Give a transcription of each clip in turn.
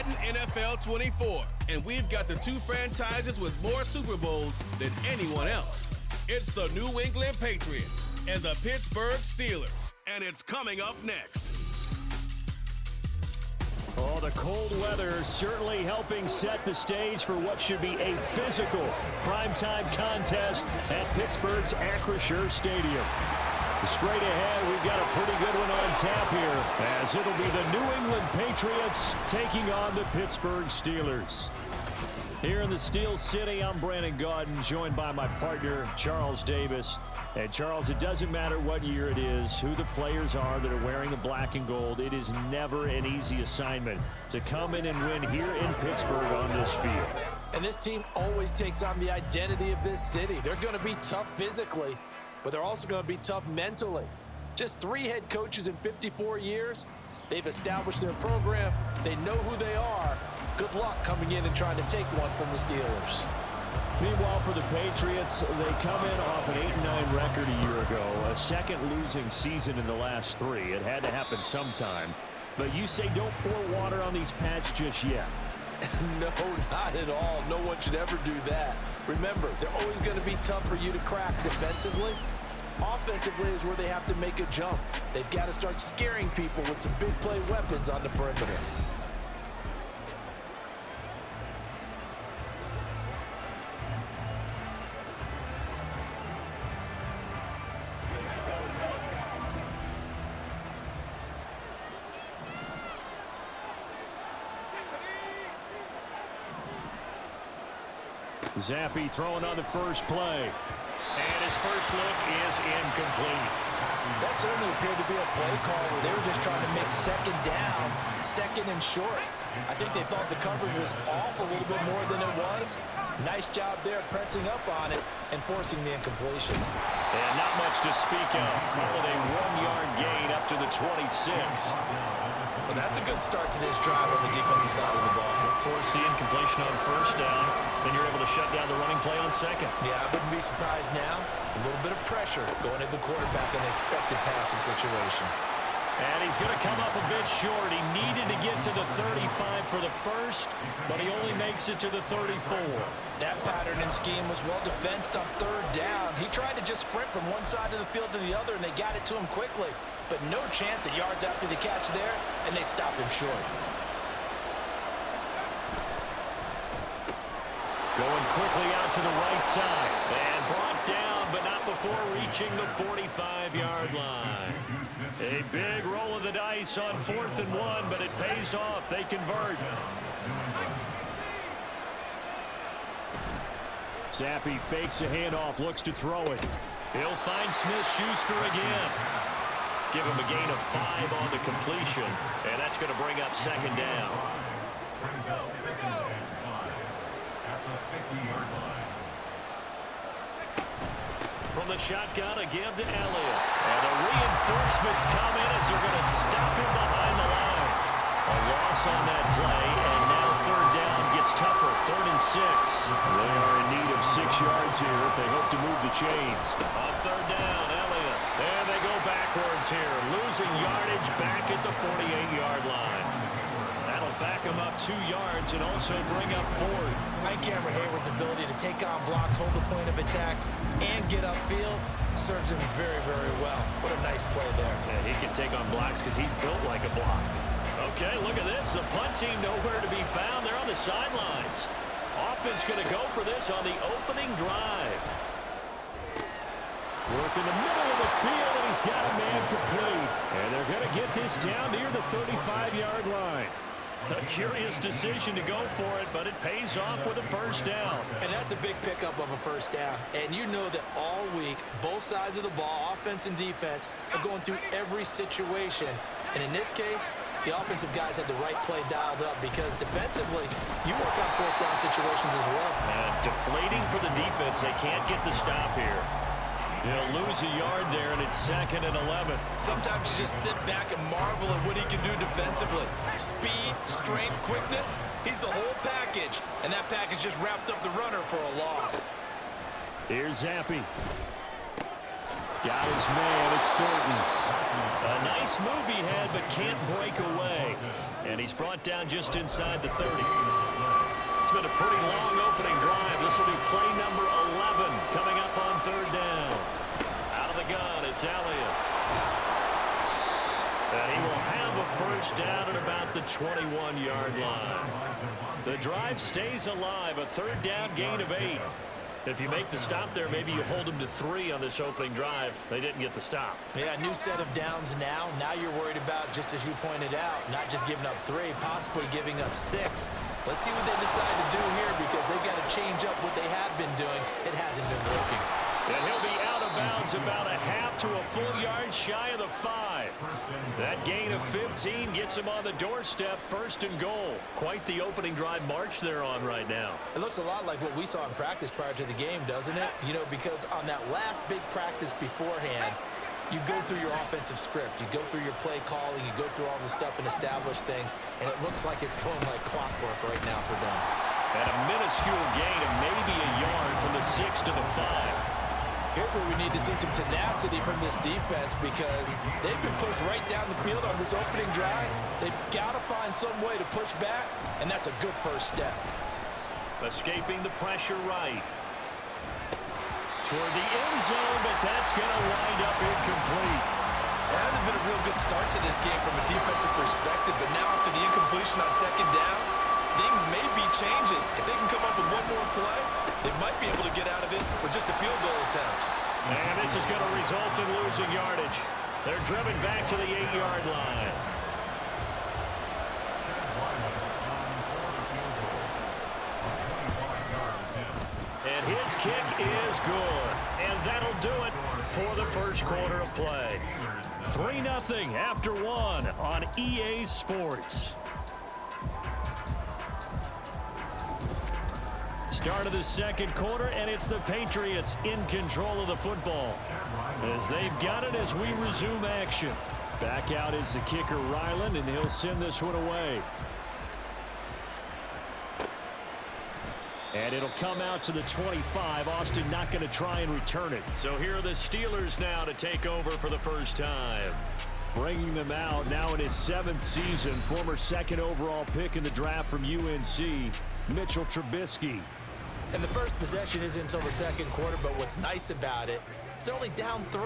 Madden NFL 24, and we've got the two franchises with more Super Bowls than anyone else. It's the New England Patriots and the Pittsburgh Steelers, and it's coming up next. Oh, the cold weather certainly helping set the stage for what should be a physical primetime contest at Pittsburgh's Acrisure Stadium. Straight ahead, we've got a pretty good one on tap here, as it'll be the New England Patriots taking on the Pittsburgh Steelers. Here in the Steel City, I'm Brandon Gaudin, joined by my partner, Charles Davis. And Charles, it doesn't matter what year it is, who the players are that are wearing the black and gold. It is never an easy assignment to come in and win here in Pittsburgh on this field. And this team always takes on the identity of this city. They're going to be tough physically, but they're also going to be tough mentally. Just 3 head coaches in 54 years. They've established their program. They know who they are. Good luck coming in and trying to take one from the Steelers. Meanwhile, for the Patriots, they come in off an 8-9 record a year ago, a second losing season in the last 3. It had to happen sometime. But you say don't pour water on these Pats just yet. No, not at all. No one should ever do that. Remember, they're always going to be tough for you to crack defensively. Offensively is where they have to make a jump. They've got to start scaring people with some big play weapons on the perimeter. Zappi throwing on the first play. And his first look is incomplete. That certainly appeared to be a play call where they were just trying to make second down, second and short. I think they thought the coverage was off a little bit more than it was. Nice job there pressing up on it and forcing the incompletion. And not much to speak of. Call it a 1-yard gain up to the 26. Well, that's a good start to this drive on the defensive side of the ball. Force the incompletion on first down. Then you're able to shut down the running play on second. Yeah, I wouldn't be surprised now. A little bit of pressure going at the quarterback in an expected passing situation. And he's going to come up a bit short. He needed to get to the 35 for the first, but he only makes it to the 34. That pattern and scheme was well defensed on third down. He tried to just sprint from one side of the field to the other, and they got it to him quickly. But no chance of yards after the catch there, and they stopped him short. Going quickly out to the right side. And brought down, but not before reaching the 45-yard line. A big roll of the dice on 4th and 1, but it pays off. They convert. Zappi fakes a handoff, looks to throw it. He'll find Smith-Schuster again. Give him a gain of 5 on the completion, and that's going to bring up second down. From the shotgun, a give to Elliott. And the reinforcements come in as they're going to stop him behind the line. A loss on that play, and now third down gets tougher. 3rd and 6. They are in need of 6 yards here if they hope to move the chains. On third down, Elliott. And they go backwards here, losing yardage back at the 48-yard line. That'll back him up 2 yards and also bring up 4th. I think Cameron Hayward's ability to take on blocks, hold the point of attack, and get upfield serves him very, very well. What a nice play there. Yeah, he can take on blocks because he's built like a block. Okay, look at this. The punt team nowhere to be found. They're on the sidelines. Offense going to go for this on the opening drive. Work in the middle of the field, and he's got a man complete. And they're going to get this down near the 35-yard line. A curious decision to go for it, but it pays off with a first down. And that's a big pickup of a first down. And you know that all week, both sides of the ball, offense and defense, are going through every situation. And in this case, the offensive guys had the right play dialed up because defensively, you work on 4th down situations as well. And deflating for the defense. They can't get the stop here. He'll lose a yard there, and it's 2nd and 11. Sometimes you just sit back and marvel at what he can do defensively. Speed, strength, quickness, he's the whole package. And that package just wrapped up the runner for a loss. Here's Zappi. Got his man. It's Thornton. A nice move he had, but can't break away. And he's brought down just inside the 30. It's been a pretty long opening drive. This will be play number 11 coming up on third down. Out of the gun, it's Elliott. And he will have a first down at about the 21-yard line. The drive stays alive, a third down gain of 8. If you make the stop there, maybe you hold them to 3 on this opening drive. They didn't get the stop. Yeah, new set of downs now. Now you're worried about, just as you pointed out, not just giving up 3, possibly giving up 6. Let's see what they decide to do here, because they've got to change up what they have been doing. It hasn't been working. And he'll be out of bounds about a half to a full yard shy of the 5. That gain of 15 gets him on the doorstep, first and goal. Quite the opening drive march they're on right now. It looks a lot like what we saw in practice prior to the game, doesn't it? You know, because on that last big practice beforehand, you go through your offensive script. You go through your play calling. You go through all the stuff and establish things. And it looks like it's going like clockwork right now for them. And a minuscule gain of maybe a yard from the 6 to the 5. Here's where we need to see some tenacity from this defense, because they've been pushed right down the field on this opening drive. They've got to find some way to push back, and that's a good first step. Escaping the pressure right. Toward the end zone, but that's going to wind up incomplete. It hasn't been a real good start to this game from a defensive perspective, but now after the incompletion on second down, things may be changing. If they can come up with one more play, they might be able to get out of it with just a field goal attempt. And this is going to result in losing yardage. They're driven back to the 8-yard line. And his kick is good. And that'll do it for the first quarter of play. 3-0 after 1 on EA Sports. Start of the second quarter, and it's the Patriots in control of the football, as they've got it as we resume action. Back out is the kicker, Ryland, and he'll send this one away. And it'll come out to the 25. Austin not going to try and return it. So here are the Steelers now to take over for the first time. Bringing them out now in his 7th season, former 2nd overall pick in the draft from UNC, Mitchell Trubisky. And the first possession isn't until the second quarter, but what's nice about it, it's only down 3.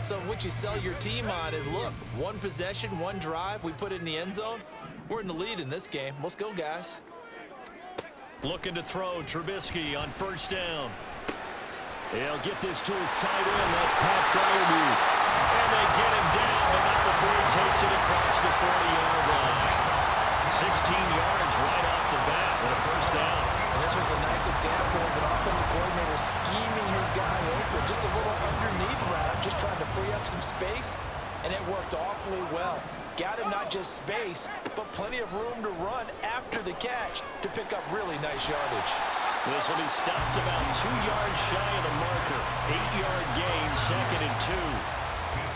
So what you sell your team on is, look, 1 possession, 1 drive, we put it in the end zone. We're in the lead in this game. Let's go, guys. Looking to throw, Trubisky on first down. He'll get this to his tight end. That's Pat Fryermuth. And they get him down, but not before he takes it across the 40-yard line. 16 yards right off the bat with a first down. And this was a nice example of an offensive coordinator scheming his guy open. Just a little underneath route, just trying to free up some space, and it worked awfully well. Got him not just space, but plenty of room to run after the catch to pick up really nice yardage. This will be stopped about 2 yards shy of the marker. 8-yard gain, 2nd and 2.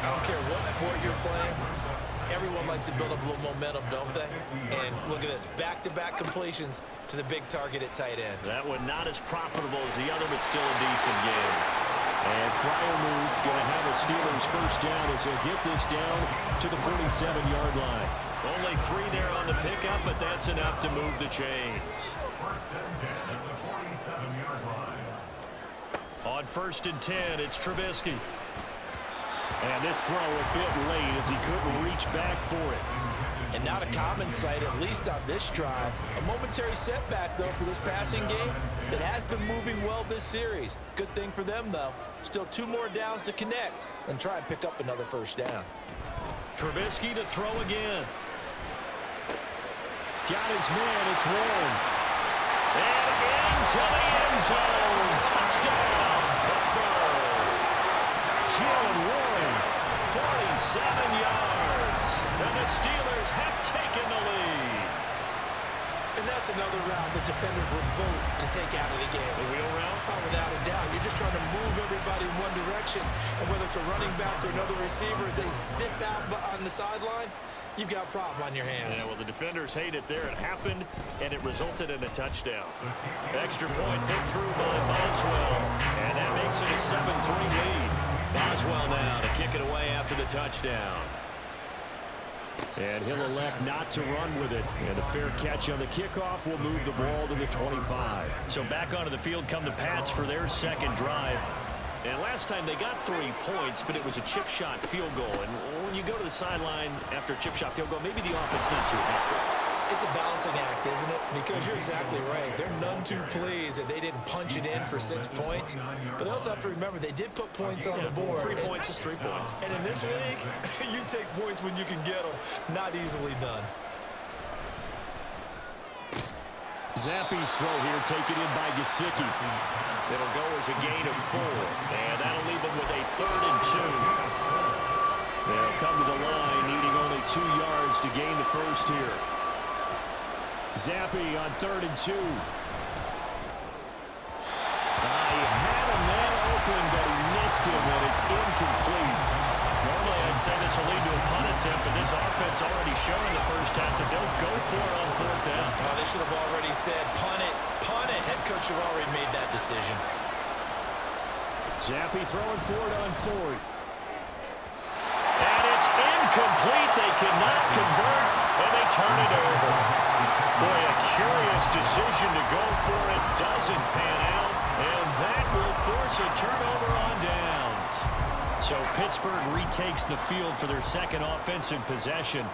I don't care what sport you're playing. Everyone likes to build up a little momentum, don't they? And look at this, back-to-back completions to the big target at tight end. That one not as profitable as the other, but still a decent game. And Fryermuth going to have a Steelers first down as he'll get this down to the 47-yard line. Only 3 there on the pickup, but that's enough to move the chains. On 1st and 10, it's Trubisky. And this throw a bit late as he couldn't reach back for it. And not a common sight, at least on this drive. A momentary setback, though, for this passing game that has been moving well this series. Good thing for them, though. Still 2 more downs to connect and try and pick up another first down. Trubisky to throw again. Got his man, it's Warren. And into the end zone. Touchdown, Pittsburgh. Jalen Warren, 47 yards. And the Steelers have taken the lead. And that's another route the defenders would vote to take out of the game. The wheel route? Oh, without a doubt. You're just trying to move everybody in one direction. And whether it's a running back or another receiver, as they zip out on the sideline, you've got a problem on your hands. Yeah, well, the defenders hate it there. It happened, and it resulted in a touchdown. Extra point put through by Boswell, and that makes it a 7-3 lead. Boswell now to kick it away after the touchdown. And he'll elect not to run with it. And a fair catch on the kickoff will move the ball to the 25. So back onto the field come the Pats for their second drive. And last time they got 3 points, but it was a chip shot field goal. And when you go to the sideline after a chip shot field goal, maybe the offense not too happy. It's a balancing act, isn't it? Because you're exactly right. They're none too pleased that they didn't punch it in for 6 points. But they also have to remember they did put points on the board. 3 points is 3 points. And in this league, you take points when you can get them. Not easily done. Zappi's throw here taken in by Gesicki. It'll go as a gain of 4. And that'll leave them with a 3rd and 2. They'll come to the line needing only 2 yards to gain the first here. Zappi on 3rd and 2. He had a man open, but he missed him, and it's incomplete. Normally, I'd say this will lead to a punt attempt, but this offense already showed in the first half that they'll go for it on 4th down. Oh, they should have already said, punt it, punt it. Head coach should have already made that decision. Zappi throwing for it on 4th. And it's incomplete. They cannot convert, and they turn it over. Boy, a curious decision to go for it. Doesn't pan out, and that will force a turnover on downs. So Pittsburgh retakes the field for their second offensive possession.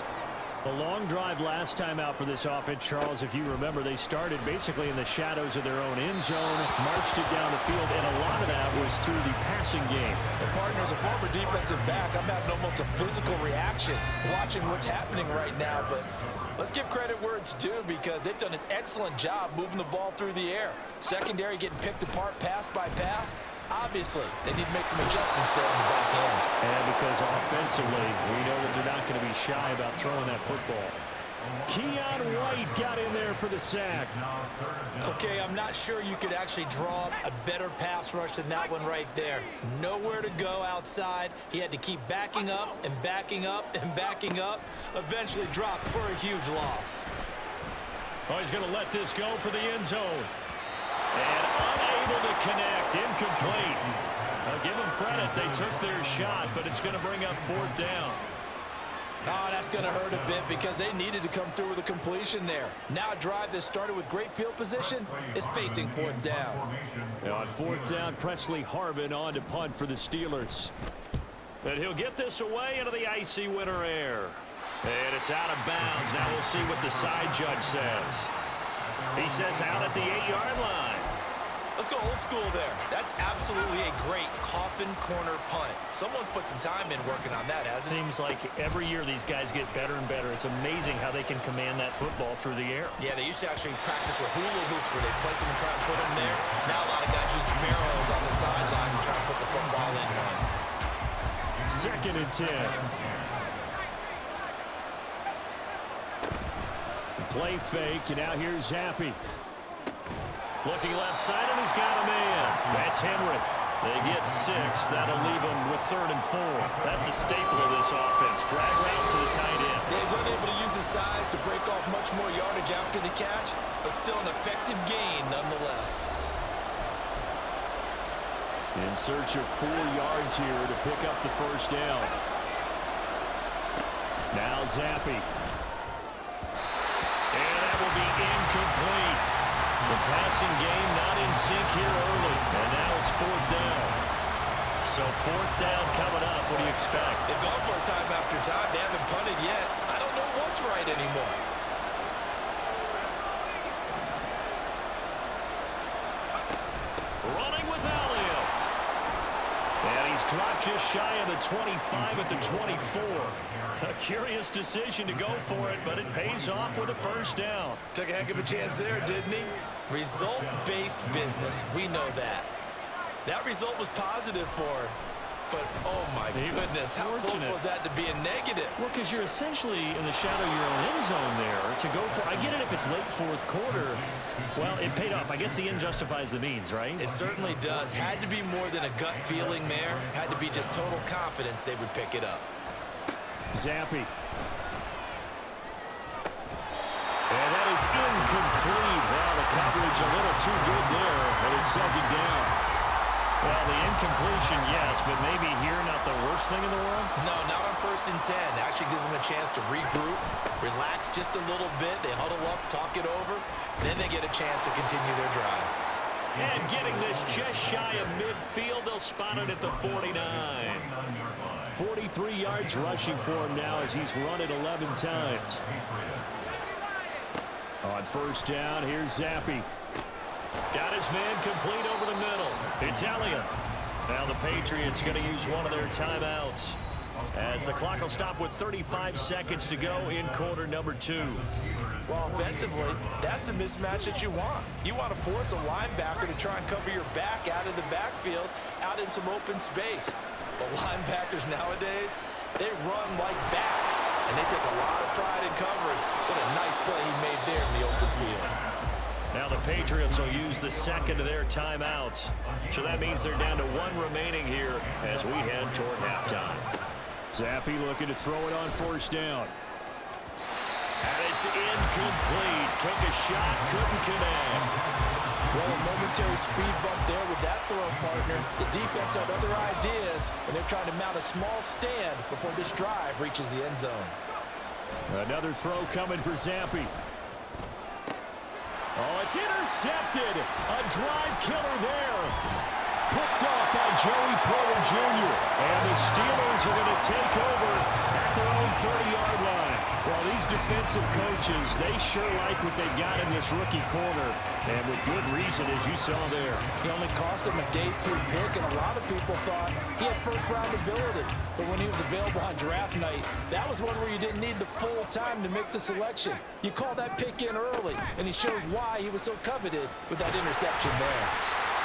A long drive last time out for this offense, Charles. If you remember, they started basically in the shadows of their own end zone, marched it down the field, and a lot of that was through the passing game. And partner, as a former defensive back, I'm having almost a physical reaction watching what's happening right now. But let's give credit where it's due, because they've done an excellent job moving the ball through the air. Secondary getting picked apart pass by pass. Obviously, they need to make some adjustments there on the back end. And because offensively, we know that they're not going to be shy about throwing that football. Keon White got in there for the sack. Okay, I'm not sure you could actually draw up a better pass rush than that one right there. Nowhere to go outside. He had to keep backing up and backing up and backing up. Eventually dropped for a huge loss. Oh, he's going to let this go for the end zone. And unable to connect. Incomplete. I'll give them credit. They took their shot, but it's going to bring up 4th down. Oh, that's going to hurt a bit because they needed to come through with a completion there. Now a drive that started with great field position is facing 4th down. Now on 4th down, Presley Harvin on to punt for the Steelers. And he'll get this away into the icy winter air. And it's out of bounds. Now we'll see what the side judge says. He says out at the 8-yard line. Let's go old school there. That's absolutely a great coffin corner punt. Someone's put some time in working on that, hasn't it? Seems like every year these guys get better and better. It's amazing how they can command that football through the air. Yeah, they used to actually practice with hula hoops where they place them and try and put them there. Now a lot of guys use barrels on the sidelines to try and put the football in one. 2nd and 10. Play fake, and now here's Zappi. Looking left side, and he's got a man. That's Henry. They get 6. That'll leave them with 3rd and 4. That's a staple of this offense. Drag route to the tight end. Dave's unable to use his size to break off much more yardage after the catch, but still an effective gain nonetheless. In search of 4 yards here to pick up the 1st down. Now Zappi. And that will be incomplete. The passing game not in sync here early. And now it's 4th down. So 4th down coming up. What do you expect? They've gone for it time after time. They haven't punted yet. I don't know what's right anymore. Running with Elliott. And he's dropped just shy of the 25 at the 24. A curious decision to go for it, but it pays off with a 1st down. Took a heck of a chance there, didn't he? Result-based business. We know that. That result was positive for him. But, oh my goodness, how close was that to being negative? Well, because you're essentially in the shadow of your own end zone there to go for. I get it if it's late 4th quarter. Well, it paid off. I guess the end justifies the means, right? It certainly does. Had to be more than a gut feeling there. Had to be just total confidence they would pick it up. Zappi. And that is incomplete. Well, the coverage a little too good there, and it's 2nd down. Well, the incompletion, yes, but maybe here not the worst thing in the world? No, not on 1st and 10. Actually gives them a chance to regroup, relax just a little bit. They huddle up, talk it over. Then they get a chance to continue their drive. And getting this just shy of midfield, they'll spot it at the 49. 43 yards rushing for him now as he's run it 11 times. On 1st down, here's Zappi. Got his man complete over the middle. Italian. Now the Patriots going to use one of their timeouts as the clock will stop with 35 seconds to go in quarter number 2. Well, offensively, that's the mismatch that you want. You want to force a linebacker to try and cover your back out of the backfield, out in some open space. But linebackers nowadays, they run like backs, and they take a lot of pride in covering. What a nice play he made there in the open field. Now the Patriots will use the second of their timeouts. So that means they're down to 1 remaining here as we head toward halftime. Zappi looking to throw it on 1st down. And it's incomplete. Took a shot, couldn't connect. Well, a momentary speed bump there with that throw partner. The defense had other ideas, and they're trying to mount a small stand before this drive reaches the end zone. Another throw coming for Zappi. Oh, it's intercepted. A drive killer there. Picked off by Joey Porter Jr. And the Steelers are going to take over at their own 30-yard line. Well, these defensive coaches, they sure like what they've got in this rookie corner. And with good reason, as you saw there. He only cost him a day 2 pick, and a lot of people thought he had first-round ability. But when he was available on draft night, that was one where you didn't need the full time to make the selection. You call that pick in early, and he shows why he was so coveted with that interception there.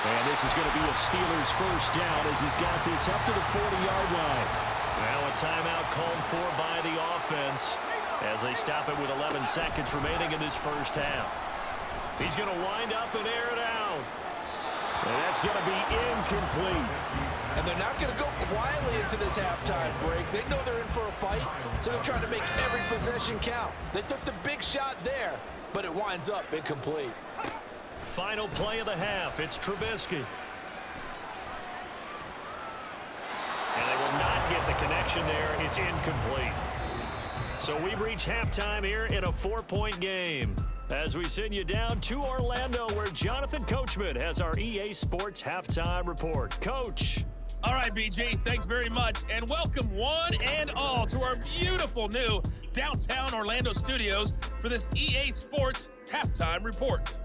And this is going to be a Steelers 1st down as he's got this up to the 40-yard line. Now a timeout called for by the offense as they stop it with 11 seconds remaining in this 1st half. He's going to wind up and air it out. And that's going to be incomplete. And they're not going to go quietly into this halftime break. They know they're in for a fight, so they're trying to make every possession count. They took the big shot there, but it winds up incomplete. Final play of the half. It's Trubisky. And they will not get the connection there. It's incomplete. So we've reached halftime here in a 4-point game. As we send you down to Orlando, where Jonathan Coachman has our EA Sports Halftime Report. Coach. All right, BG, thanks very much. And welcome one and all to our beautiful new downtown Orlando studios for this EA Sports Halftime Report.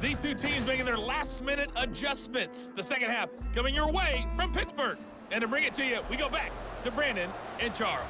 These two teams making their last-minute adjustments. The second half coming your way from Pittsburgh. And to bring it to you, we go back to Brandon and Charles.